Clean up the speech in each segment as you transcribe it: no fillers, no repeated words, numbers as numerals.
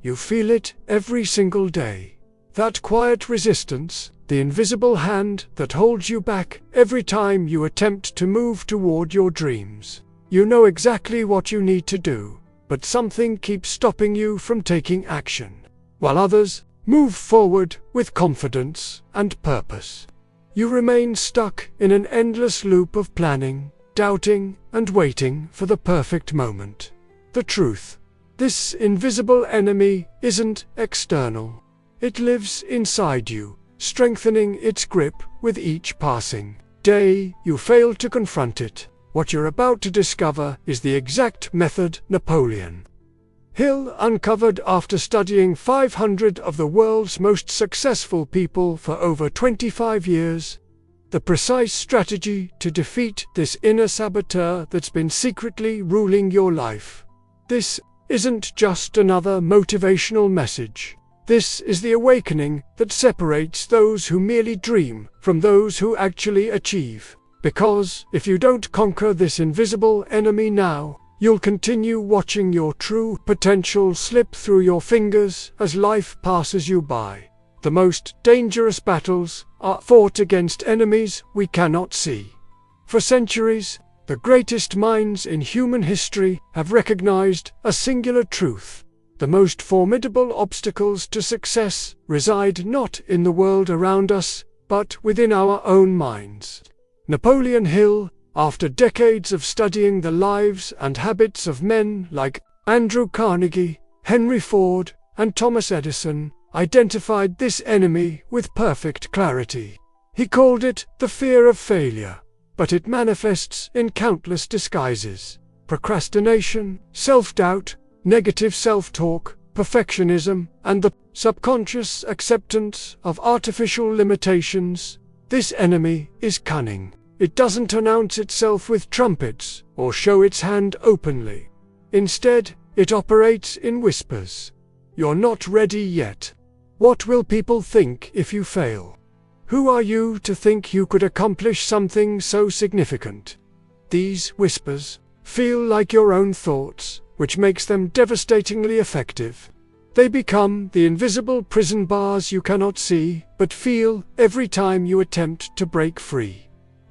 You feel it every single day. That quiet resistance, the invisible hand that holds you back every time you attempt to move toward your dreams. You know exactly what you need to do, but something keeps stopping you from taking action, while others move forward with confidence and purpose. You remain stuck in an endless loop of planning, doubting, and waiting for the perfect moment. The truth: this invisible enemy isn't external. It lives inside you, strengthening its grip with each passing day you fail to confront it. What you're about to discover is the exact method Napoleon Hill uncovered after studying 500 of the world's most successful people for over 25 years. The precise strategy to defeat this inner saboteur that's been secretly ruling your life. This isn't just another motivational message. This is the awakening that separates those who merely dream from those who actually achieve. Because if you don't conquer this invisible enemy now, you'll continue watching your true potential slip through your fingers as life passes you by. The most dangerous battles are fought against enemies we cannot see. For centuries, the greatest minds in human history have recognized a singular truth. The most formidable obstacles to success reside not in the world around us, but within our own minds. Napoleon Hill, after decades of studying the lives and habits of men like Andrew Carnegie, Henry Ford, and Thomas Edison, identified this enemy with perfect clarity. He called it the fear of failure, but it manifests in countless disguises: procrastination, self-doubt, negative self-talk, perfectionism, and the subconscious acceptance of artificial limitations. This enemy is cunning. It doesn't announce itself with trumpets or show its hand openly. Instead, it operates in whispers. You're not ready yet. What will people think if you fail? Who are you to think you could accomplish something so significant? These whispers feel like your own thoughts, which makes them devastatingly effective. They become the invisible prison bars you cannot see, but feel every time you attempt to break free.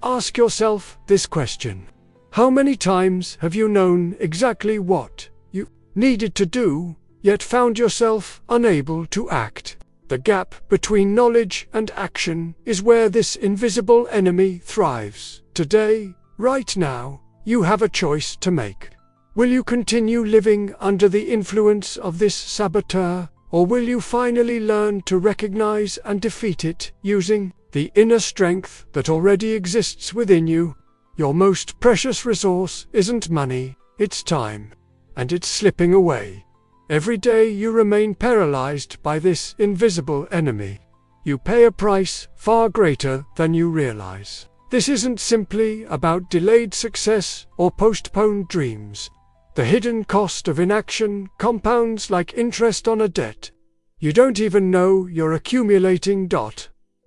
Ask yourself this question: how many times have you known exactly what you needed to do, yet found yourself unable to act? The gap between knowledge and action is where this invisible enemy thrives. Today, right now, you have a choice to make. Will you continue living under the influence of this saboteur, or will you finally learn to recognize and defeat it using the inner strength that already exists within you? Your most precious resource isn't money, it's time, and it's slipping away. Every day you remain paralyzed by this invisible enemy. You pay a price far greater than you realize. This isn't simply about delayed success or postponed dreams. The hidden cost of inaction compounds like interest on a debt you don't even know you're accumulating.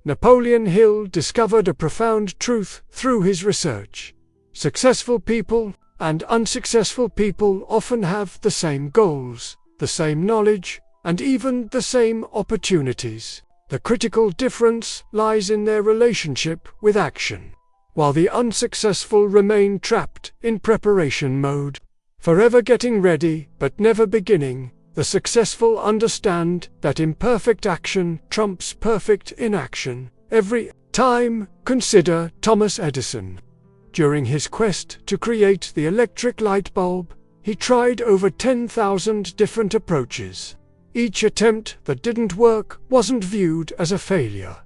Napoleon Hill discovered a profound truth through his research. Successful people and unsuccessful people often have the same goals, the same knowledge, and even the same opportunities. The critical difference lies in their relationship with action. While the unsuccessful remain trapped in preparation mode, forever getting ready but never beginning, the successful understand that imperfect action trumps perfect inaction every time. Consider Thomas Edison. During his quest to create the electric light bulb, he tried over 10,000 different approaches. Each attempt that didn't work wasn't viewed as a failure,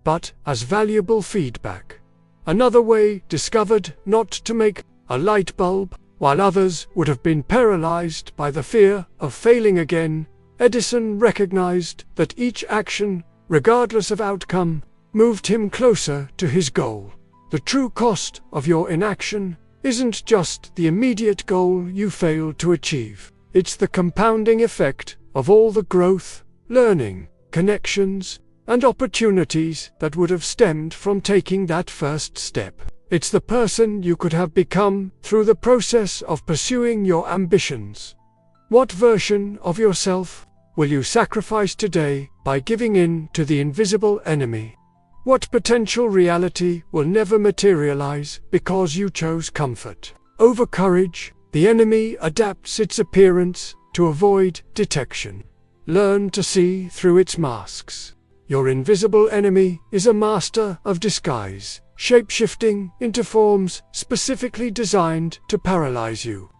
but as valuable feedback. Another way discovered not to make a light bulb, while others would have been paralyzed by the fear of failing again. Edison recognized that each action, regardless of outcome, moved him closer to his goal. The true cost of your inaction isn't just the immediate goal you failed to achieve. It's the compounding effect of all the growth, learning, connections, and opportunities that would have stemmed from taking that first step. It's the person you could have become through the process of pursuing your ambitions. What version of yourself will you sacrifice today by giving in to the invisible enemy? What potential reality will never materialize because you chose comfort over courage? The enemy adapts its appearance to avoid detection. Learn to see through its masks. Your invisible enemy is a master of disguise, shape-shifting into forms specifically designed to paralyze you.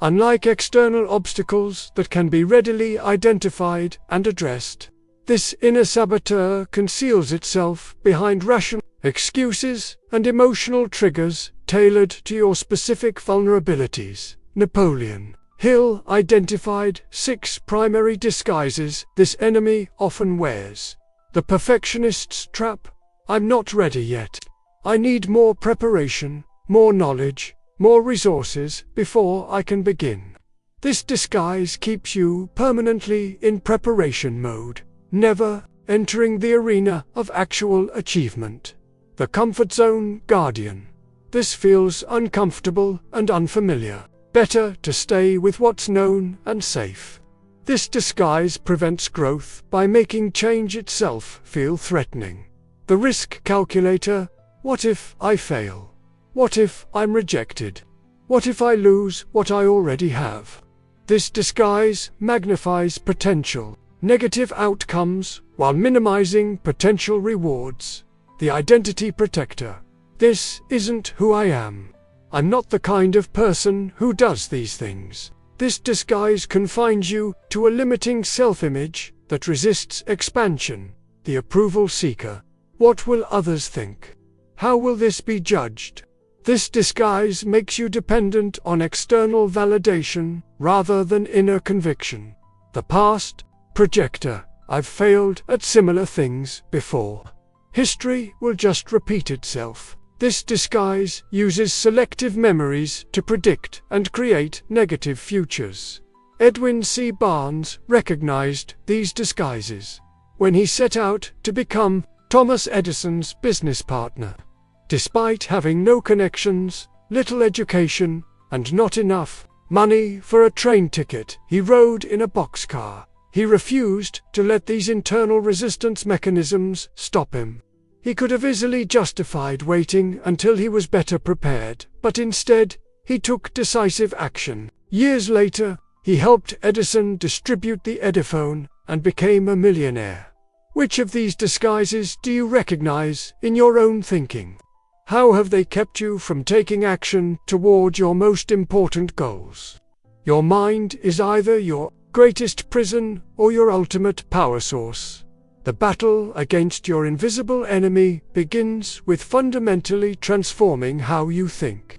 Unlike external obstacles that can be readily identified and addressed, this inner saboteur conceals itself behind rational excuses and emotional triggers tailored to your specific vulnerabilities. Napoleon Hill identified 6 primary disguises this enemy often wears. The perfectionist's trap. I'm not ready yet. I need more preparation, more knowledge, more resources before I can begin. This disguise keeps you permanently in preparation mode, never entering the arena of actual achievement. The comfort zone guardian. This feels uncomfortable and unfamiliar. Better to stay with what's known and safe. This disguise prevents growth by making change itself feel threatening. The risk calculator. What if I fail? What if I'm rejected? What if I lose what I already have? This disguise magnifies potential negative outcomes while minimizing potential rewards. The identity protector. This isn't who I am. I'm not the kind of person who does these things. This disguise confines you to a limiting self-image that resists expansion. The approval seeker. What will others think? How will this be judged? This disguise makes you dependent on external validation rather than inner conviction. The past projector. I've failed at similar things before. History will just repeat itself. This disguise uses selective memories to predict and create negative futures. Edwin C. Barnes recognized these disguises when he set out to become Thomas Edison's business partner. Despite having no connections, little education, and not enough money for a train ticket, he rode in a boxcar. He refused to let these internal resistance mechanisms stop him. He could have easily justified waiting until he was better prepared, but instead, he took decisive action. Years later, he helped Edison distribute the Ediphone and became a millionaire. Which of these disguises do you recognize in your own thinking? How have they kept you from taking action toward your most important goals? Your mind is either your greatest prison or your ultimate power source. The battle against your invisible enemy begins with fundamentally transforming how you think.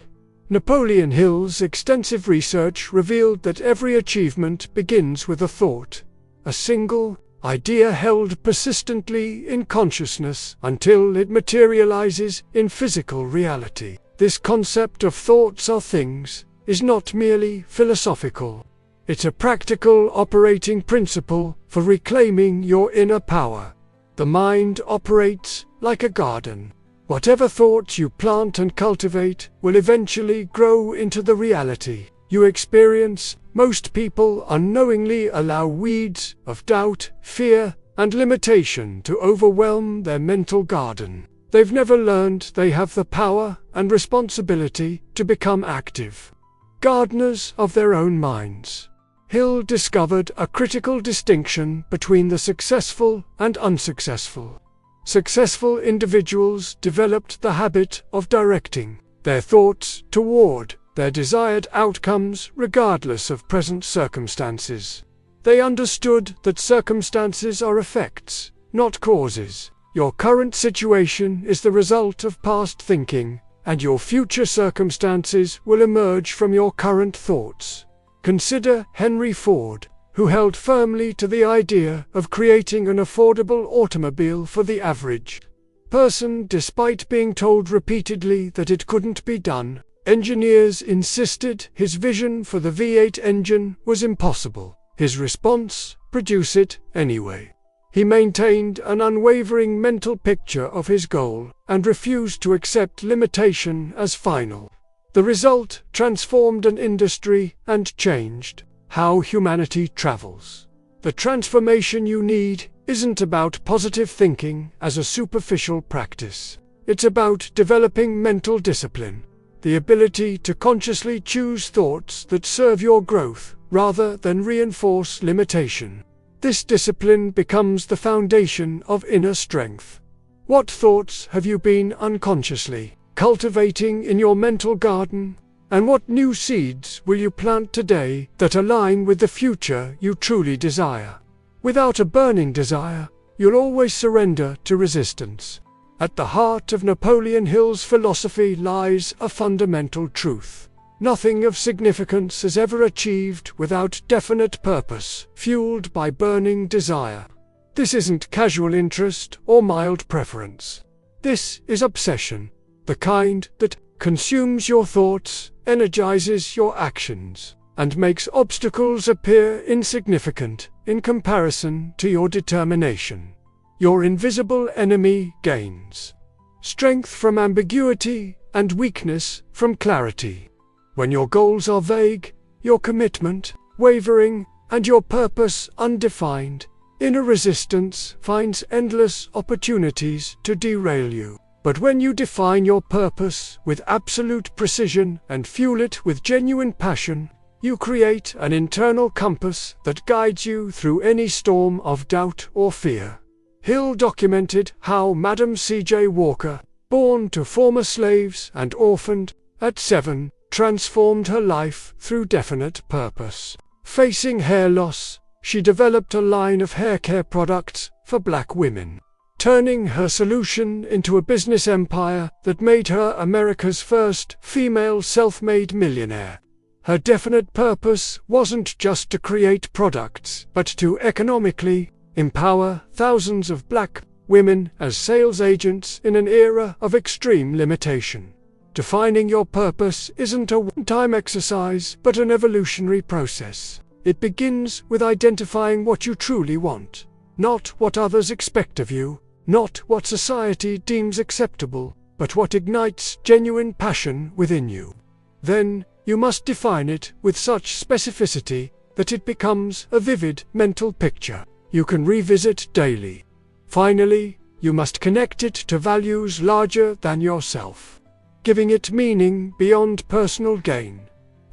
Napoleon Hill's extensive research revealed that every achievement begins with a thought, a single idea held persistently in consciousness until it materializes in physical reality. This concept of thoughts are things is not merely philosophical. It's a practical operating principle for reclaiming your inner power. The mind operates like a garden. Whatever thoughts you plant and cultivate will eventually grow into the reality you experience. Most people unknowingly allow weeds of doubt, fear, and limitation to overwhelm their mental garden. They've never learned they have the power and responsibility to become active gardeners of their own minds. Hill discovered a critical distinction between the successful and unsuccessful. Successful individuals developed the habit of directing their thoughts toward their desired outcomes regardless of present circumstances. They understood that circumstances are effects, not causes. Your current situation is the result of past thinking, and your future circumstances will emerge from your current thoughts. Consider Henry Ford, who held firmly to the idea of creating an affordable automobile for the average person despite being told repeatedly that it couldn't be done. Engineers insisted his vision for the V8 engine was impossible. His response: produce it anyway. He maintained an unwavering mental picture of his goal and refused to accept limitation as final. The result transformed an industry and changed how humanity travels. The transformation you need isn't about positive thinking as a superficial practice. It's about developing mental discipline, the ability to consciously choose thoughts that serve your growth rather than reinforce limitation. This discipline becomes the foundation of inner strength. What thoughts have you been unconsciously cultivating in your mental garden? And what new seeds will you plant today that align with the future you truly desire? Without a burning desire, you'll always surrender to resistance. At the heart of Napoleon Hill's philosophy lies a fundamental truth. Nothing of significance is ever achieved without definite purpose, fueled by burning desire. This isn't casual interest or mild preference. This is obsession, the kind that consumes your thoughts, energizes your actions, and makes obstacles appear insignificant in comparison to your determination. Your invisible enemy gains strength from ambiguity and weakness from clarity. When your goals are vague, your commitment wavering, and your purpose undefined, inner resistance finds endless opportunities to derail you. But when you define your purpose with absolute precision and fuel it with genuine passion, you create an internal compass that guides you through any storm of doubt or fear. Hill documented how Madam C.J. Walker, born to former slaves and orphaned at 7, transformed her life through definite purpose. Facing hair loss, she developed a line of hair care products for Black women, turning her solution into a business empire that made her America's first female self-made millionaire. Her definite purpose wasn't just to create products, but to economically empower thousands of Black women as sales agents in an era of extreme limitation. Defining your purpose isn't a one-time exercise, but an evolutionary process. It begins with identifying what you truly want, not what others expect of you, not what society deems acceptable, but what ignites genuine passion within you. Then, you must define it with such specificity that it becomes a vivid mental picture you can revisit daily. Finally, you must connect it to values larger than yourself, giving it meaning beyond personal gain.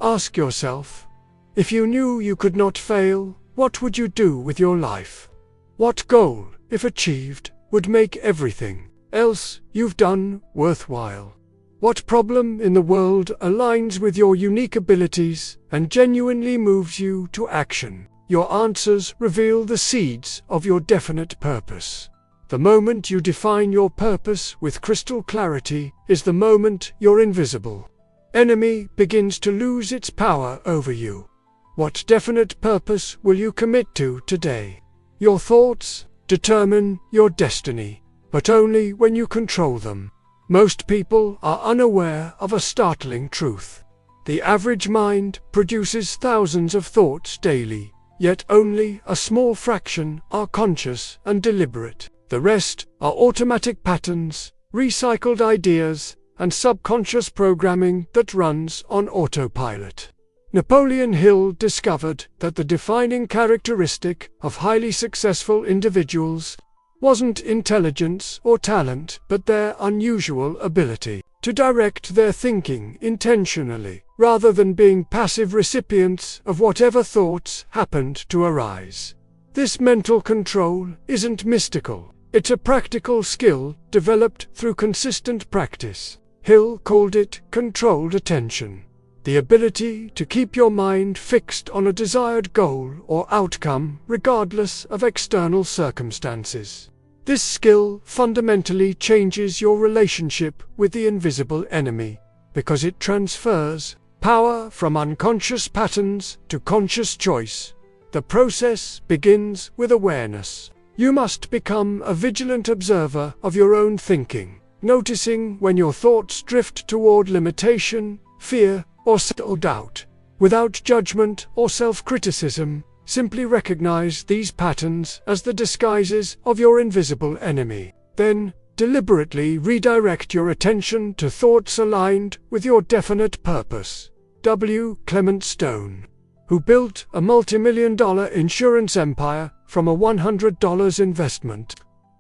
Ask yourself, if you knew you could not fail, what would you do with your life? What goal, if achieved, would make everything else you've done worthwhile? What problem in the world aligns with your unique abilities and genuinely moves you to action? Your answers reveal the seeds of your definite purpose. The moment you define your purpose with crystal clarity is the moment your invisible enemy begins to lose its power over you. What definite purpose will you commit to today? Your thoughts determine your destiny, but only when you control them. Most people are unaware of a startling truth. The average mind produces thousands of thoughts daily, yet only a small fraction are conscious and deliberate. The rest are automatic patterns, recycled ideas, and subconscious programming that runs on autopilot. Napoleon Hill discovered that the defining characteristic of highly successful individuals wasn't intelligence or talent, but their unusual ability to direct their thinking intentionally, rather than being passive recipients of whatever thoughts happened to arise. This mental control isn't mystical. It's a practical skill developed through consistent practice. Hill called it controlled attention, the ability to keep your mind fixed on a desired goal or outcome regardless of external circumstances. This skill fundamentally changes your relationship with the invisible enemy, because it transfers power from unconscious patterns to conscious choice. The process begins with awareness. You must become a vigilant observer of your own thinking, noticing when your thoughts drift toward limitation, fear, or self-doubt. Without judgment or self-criticism, simply recognize these patterns as the disguises of your invisible enemy. Then, deliberately redirect your attention to thoughts aligned with your definite purpose. W. Clement Stone. who built a multi-million-dollar insurance empire from a $100 investment,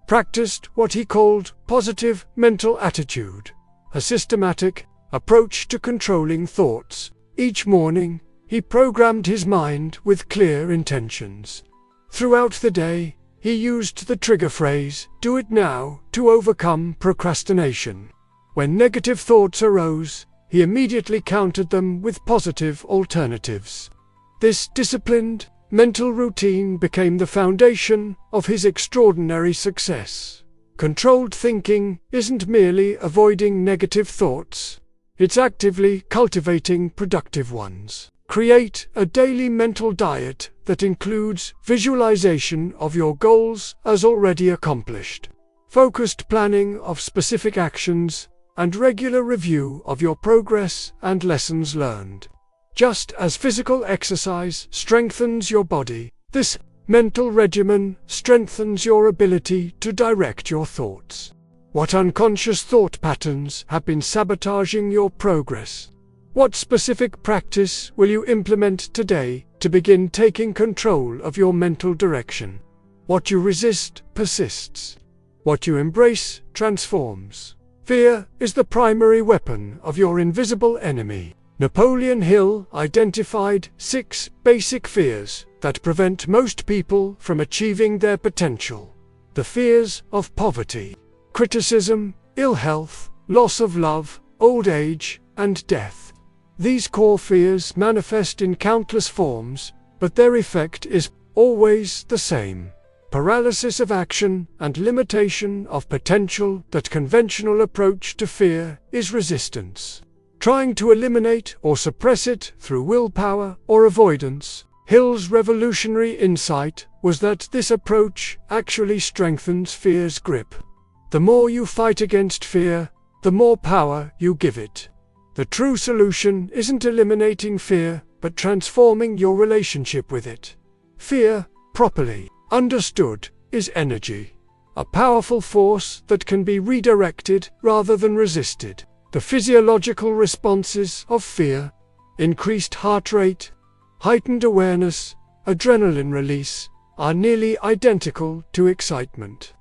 practiced what he called positive mental attitude, a systematic approach to controlling thoughts. Each morning, he programmed his mind with clear intentions. Throughout the day, he used the trigger phrase, "Do it now," to overcome procrastination. When negative thoughts arose, he immediately countered them with positive alternatives. This disciplined, mental routine became the foundation of his extraordinary success. Controlled thinking isn't merely avoiding negative thoughts, it's actively cultivating productive ones. Create a daily mental diet that includes visualization of your goals as already accomplished, focused planning of specific actions, and regular review of your progress and lessons learned. Just as physical exercise strengthens your body, this mental regimen strengthens your ability to direct your thoughts. What unconscious thought patterns have been sabotaging your progress? What specific practice will you implement today to begin taking control of your mental direction? What you resist persists. What you embrace transforms. Fear is the primary weapon of your invisible enemy. Napoleon Hill identified 6 basic fears that prevent most people from achieving their potential. The fears of poverty, criticism, ill health, loss of love, old age, and death. These core fears manifest in countless forms, but their effect is always the same: paralysis of action and limitation of potential. That conventional approach to fear is resistance. Trying to eliminate or suppress it through willpower or avoidance, Hill's revolutionary insight was that this approach actually strengthens fear's grip. The more you fight against fear, the more power you give it. The true solution isn't eliminating fear, but transforming your relationship with it. Fear, properly understood, is energy, a powerful force that can be redirected rather than resisted. The physiological responses of fear, increased heart rate, heightened awareness, adrenaline release, are nearly identical to excitement.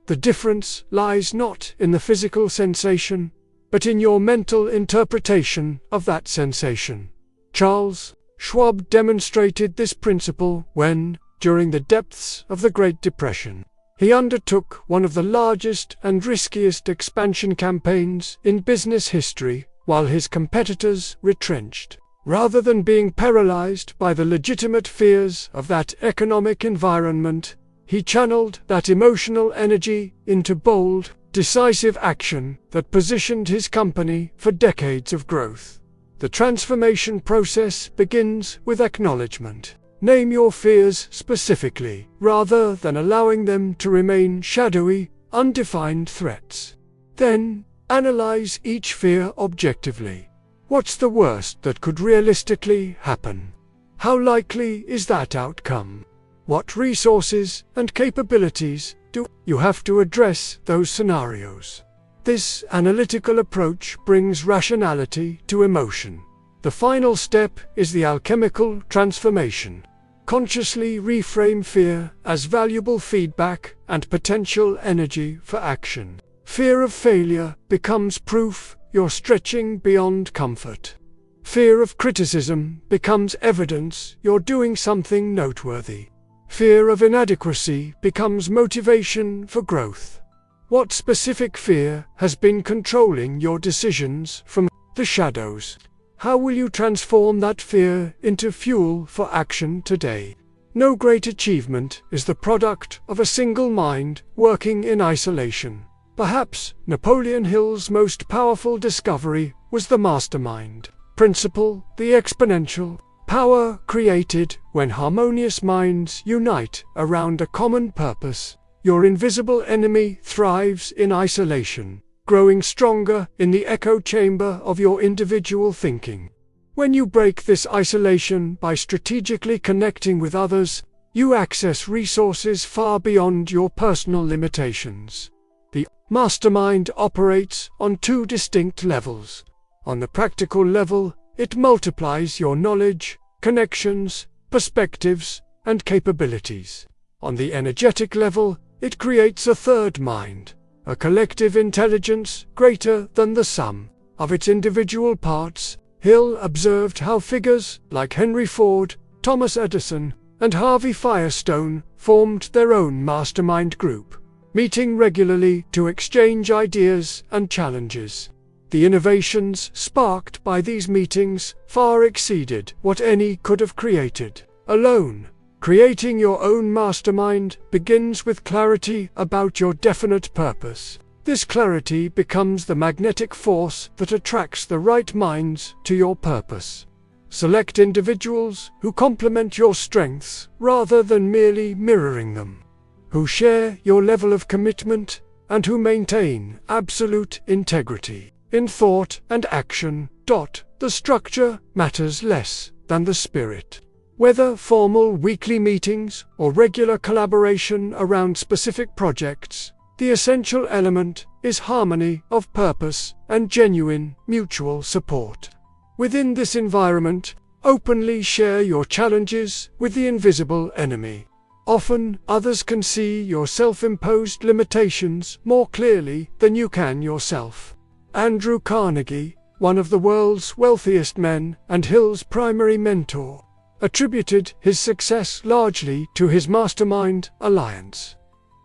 The difference lies not in the physical sensation, but in your mental interpretation of that sensation. Charles Schwab demonstrated this principle when, during the depths of the Great Depression, he undertook one of the largest and riskiest expansion campaigns in business history, while his competitors retrenched. Rather than being paralyzed by the legitimate fears of that economic environment, he channeled that emotional energy into bold, decisive action that positioned his company for decades of growth. The transformation process begins with acknowledgement. Name your fears specifically, rather than allowing them to remain shadowy, undefined threats. Then, analyze each fear objectively. What's the worst that could realistically happen? How likely is that outcome? What resources and capabilities do you have to address those scenarios? This analytical approach brings rationality to emotion. The final step is the alchemical transformation. Consciously reframe fear as valuable feedback and potential energy for action. Fear of failure becomes proof you're stretching beyond comfort. Fear of criticism becomes evidence you're doing something noteworthy. Fear of inadequacy becomes motivation for growth. What specific fear has been controlling your decisions from the shadows? How will you transform that fear into fuel for action today? No great achievement is the product of a single mind working in isolation. Perhaps Napoleon Hill's most powerful discovery was the mastermind principle, the exponential power created when harmonious minds unite around a common purpose. Your invisible enemy thrives in isolation, growing stronger in the echo chamber of your individual thinking. When you break this isolation by strategically connecting with others, you access resources far beyond your personal limitations. The mastermind operates on 2 distinct levels. On the practical level, it multiplies your knowledge, connections, perspectives, and capabilities. On the energetic level, it creates a third mind, a collective intelligence greater than the sum of its individual parts. Hill observed how figures like Henry Ford, Thomas Edison, and Harvey Firestone formed their own mastermind group, meeting regularly to exchange ideas and challenges. The innovations sparked by these meetings far exceeded what any could have created alone. Creating your own mastermind begins with clarity about your definite purpose. This clarity becomes the magnetic force that attracts the right minds to your purpose. Select individuals who complement your strengths rather than merely mirroring them, who share your level of commitment, and who maintain absolute integrity in thought and action. The structure matters less than the spirit. Whether formal weekly meetings or regular collaboration around specific projects, the essential element is harmony of purpose and genuine mutual support. Within this environment, openly share your challenges with the invisible enemy. Often, others can see your self-imposed limitations more clearly than you can yourself. Andrew Carnegie, one of the world's wealthiest men and Hill's primary mentor, attributed his success largely to his mastermind alliance.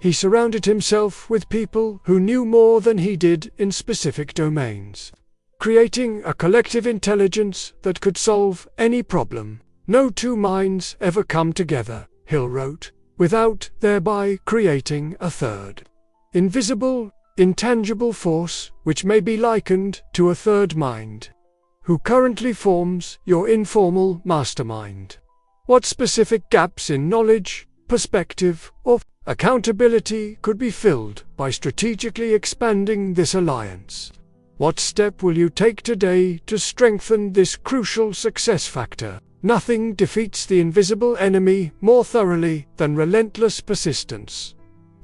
He surrounded himself with people who knew more than he did in specific domains, creating a collective intelligence that could solve any problem. No two minds ever come together, Hill wrote, without thereby creating a third, invisible, intangible force which may be likened to a third mind, who currently forms your informal mastermind. What specific gaps in knowledge, perspective, or accountability could be filled by strategically expanding this alliance? What step will you take today to strengthen this crucial success factor? Nothing defeats the invisible enemy more thoroughly than relentless persistence.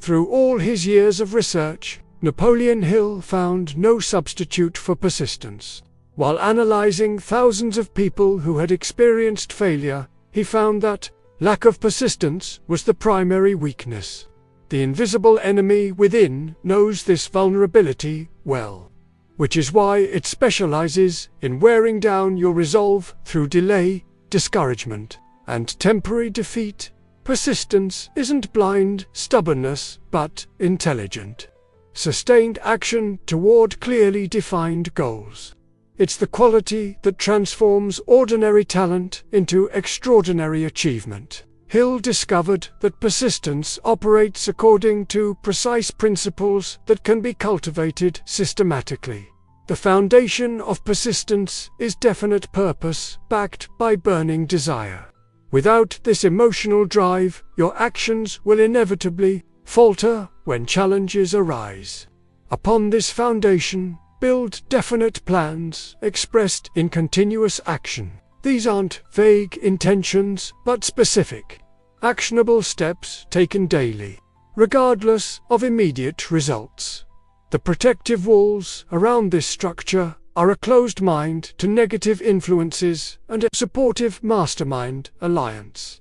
Through all his years of research, Napoleon Hill found no substitute for persistence. While analyzing thousands of people who had experienced failure, he found that lack of persistence was the primary weakness. The invisible enemy within knows this vulnerability well, which is why it specializes in wearing down your resolve through delay, discouragement, and temporary defeat. Persistence isn't blind stubbornness, but intelligent, sustained action toward clearly defined goals. It's the quality that transforms ordinary talent into extraordinary achievement. Hill discovered that persistence operates according to precise principles that can be cultivated systematically. The foundation of persistence is definite purpose, backed by burning desire. Without this emotional drive, your actions will inevitably falter when challenges arise. Upon this foundation, build definite plans expressed in continuous action. These aren't vague intentions, but specific, actionable steps taken daily, regardless of immediate results. The protective walls around this structure are a closed mind to negative influences and a supportive mastermind alliance.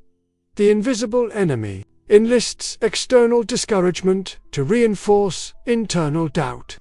The invisible enemy enlists external discouragement to reinforce internal doubt,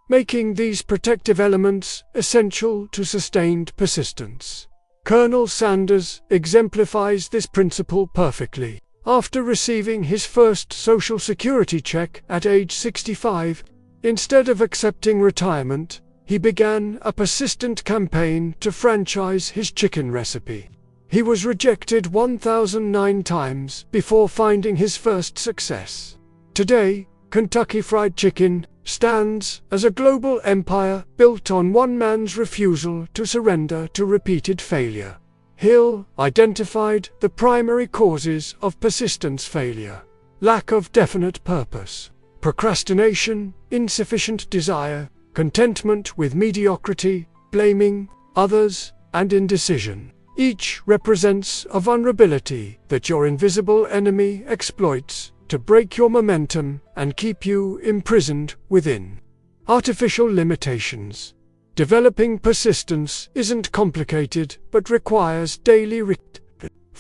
making these protective elements essential to sustained persistence. Colonel Sanders exemplifies this principle perfectly. After receiving his first Social Security check at age 65, instead of accepting retirement, he began a persistent campaign to franchise his chicken recipe. He was rejected 1,009 times before finding his first success. Today, Kentucky Fried Chicken stands as a global empire built on one man's refusal to surrender to repeated failure. Hill identified the primary causes of persistence failure: lack of definite purpose, procrastination, insufficient desire, contentment with mediocrity, blaming others, and indecision. Each represents a vulnerability that your invisible enemy exploits to break your momentum and keep you imprisoned within artificial limitations. Developing persistence isn't complicated but requires daily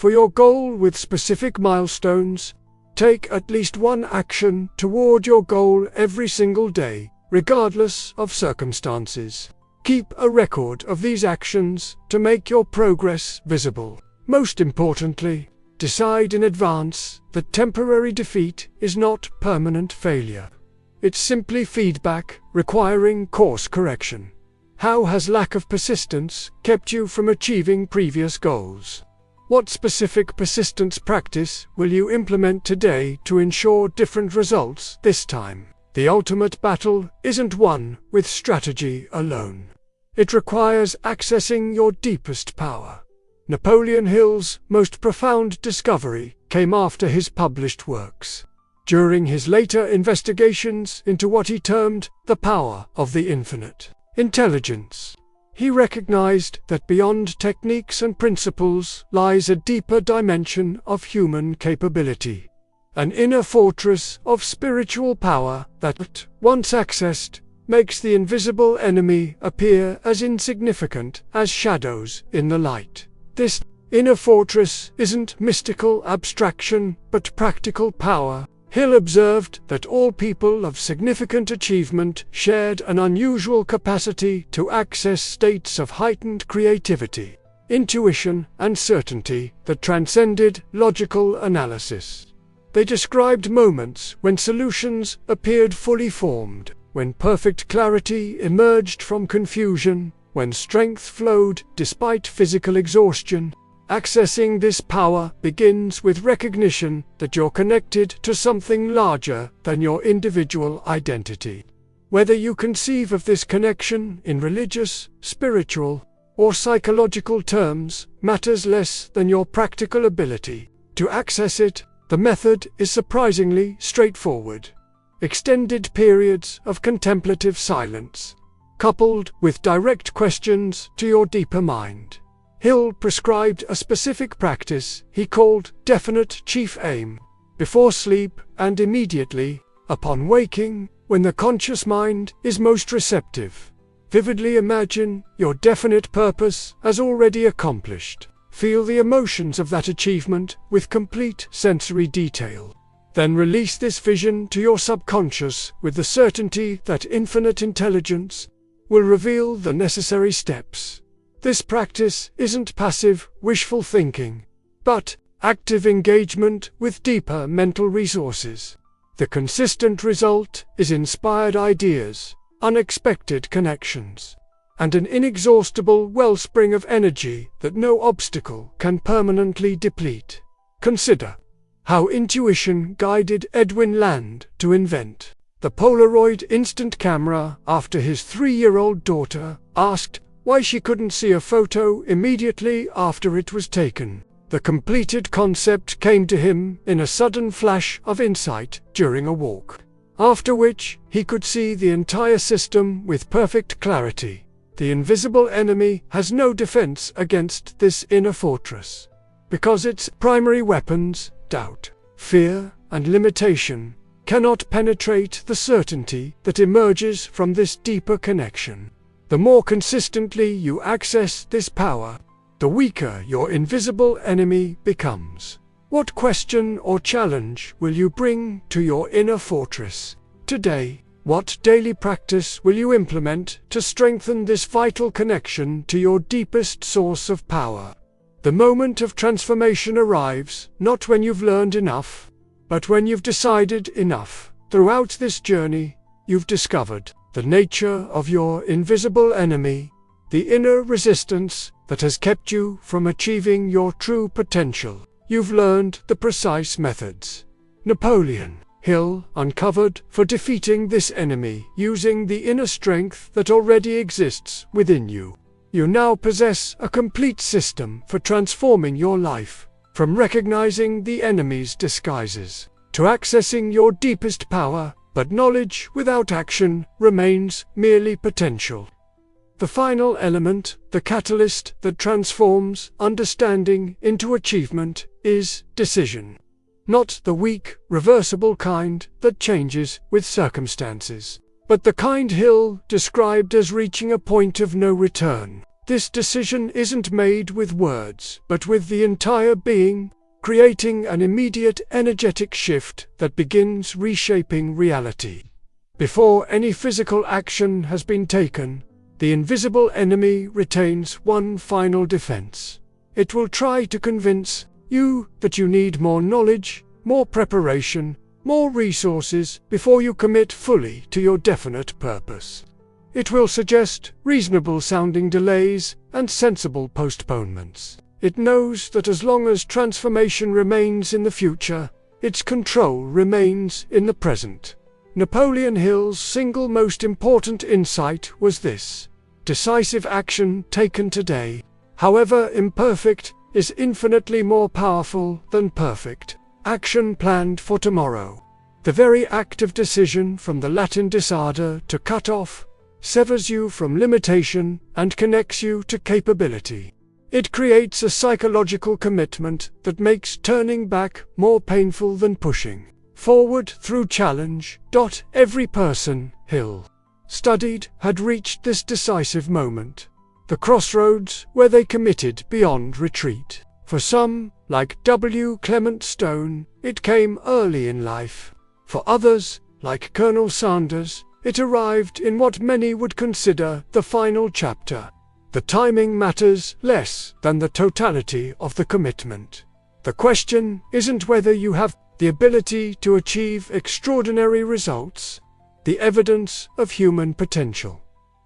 for your goal with specific milestones. Take at least one action toward your goal every single day, regardless of circumstances. Keep a record of these actions to make your progress visible. Most importantly, decide in advance that temporary defeat is not permanent failure. It's simply feedback requiring course correction. How has lack of persistence kept you from achieving previous goals? What specific persistence practice will you implement today to ensure different results this time? The ultimate battle isn't won with strategy alone. It requires accessing your deepest power. Napoleon Hill's most profound discovery came after his published works. During his later investigations into what he termed the power of the infinite intelligence, he recognized that beyond techniques and principles lies a deeper dimension of human capability, an inner fortress of spiritual power that, once accessed, makes the invisible enemy appear as insignificant as shadows in the light. This inner fortress isn't mystical abstraction, but practical power. Hill observed that all people of significant achievement shared an unusual capacity to access states of heightened creativity, intuition, and certainty that transcended logical analysis. They described moments when solutions appeared fully formed, when perfect clarity emerged from confusion, when strength flowed despite physical exhaustion. Accessing this power begins with recognition that you're connected to something larger than your individual identity. Whether you conceive of this connection in religious, spiritual, or psychological terms matters less than your practical ability to access it. The method is surprisingly straightforward. Extended periods of contemplative silence, coupled with direct questions to your deeper mind. Hill prescribed a specific practice he called definite chief aim, before sleep and immediately upon waking, when the conscious mind is most receptive. Vividly imagine your definite purpose as already accomplished. Feel the emotions of that achievement with complete sensory detail. Then release this vision to your subconscious with the certainty that infinite intelligence will reveal the necessary steps. This practice isn't passive, wishful thinking, but active engagement with deeper mental resources. The consistent result is inspired ideas, unexpected connections, and an inexhaustible wellspring of energy that no obstacle can permanently deplete. Consider how intuition guided Edwin Land to invent the Polaroid instant camera after his 3-year-old daughter asked why she couldn't see a photo immediately after it was taken. The completed concept came to him in a sudden flash of insight during a walk, after which he could see the entire system with perfect clarity. The invisible enemy has no defense against this inner fortress, because its primary weapons, doubt, fear, and limitation, cannot penetrate the certainty that emerges from this deeper connection. The more consistently you access this power, the weaker your invisible enemy becomes. What question or challenge will you bring to your inner fortress today? What daily practice will you implement to strengthen this vital connection to your deepest source of power? The moment of transformation arrives not when you've learned enough, but when you've decided enough. Throughout this journey, you've discovered the nature of your invisible enemy, the inner resistance that has kept you from achieving your true potential. You've learned the precise methods Napoleon Hill uncovered for defeating this enemy using the inner strength that already exists within you. You now possess a complete system for transforming your life, from recognizing the enemy's disguises to accessing your deepest power. But knowledge without action remains merely potential. The final element, the catalyst that transforms understanding into achievement, is decision. Not the weak, reversible kind that changes with circumstances, but the kind Hill described as reaching a point of no return. This decision isn't made with words, but with the entire being, creating an immediate energetic shift that begins reshaping reality. Before any physical action has been taken, the invisible enemy retains one final defense. It will try to convince you that you need more knowledge, more preparation, more resources before you commit fully to your definite purpose. It will suggest reasonable-sounding delays and sensible postponements. It knows that as long as transformation remains in the future, its control remains in the present. Napoleon Hill's single most important insight was this: decisive action taken today, however imperfect, is infinitely more powerful than perfect action planned for tomorrow. The very act of decision, from the Latin decidere, to cut off, severs you from limitation and connects you to capability. It creates a psychological commitment that makes turning back more painful than pushing forward through challenge. Every person Hill studied had reached this decisive moment, the crossroads where they committed beyond retreat. For some, like W. Clement Stone, it came early in life. For others, like Colonel Sanders, it arrived in what many would consider the final chapter. The timing matters less than the totality of the commitment. The question isn't whether you have the ability to achieve extraordinary results. The evidence of human potential,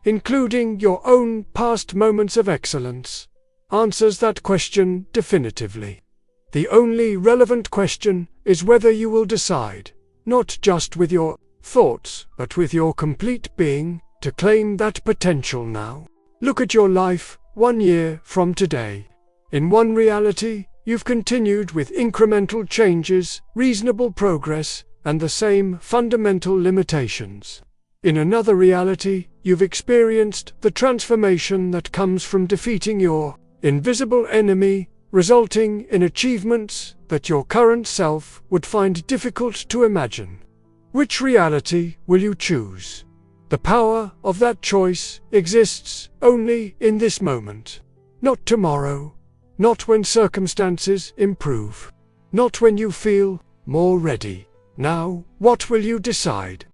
including your own past moments of excellence, answers that question definitively. The only relevant question is whether you will decide, not just with your thoughts, but with your complete being, to claim that potential now. Look at your life 1 year from today. In one reality, you've continued with incremental changes, reasonable progress, and the same fundamental limitations. In another reality, you've experienced the transformation that comes from defeating your invisible enemy, resulting in achievements that your current self would find difficult to imagine. Which reality will you choose? The power of that choice exists only in this moment. Not tomorrow, not when circumstances improve, not when you feel more ready. Now, what will you decide?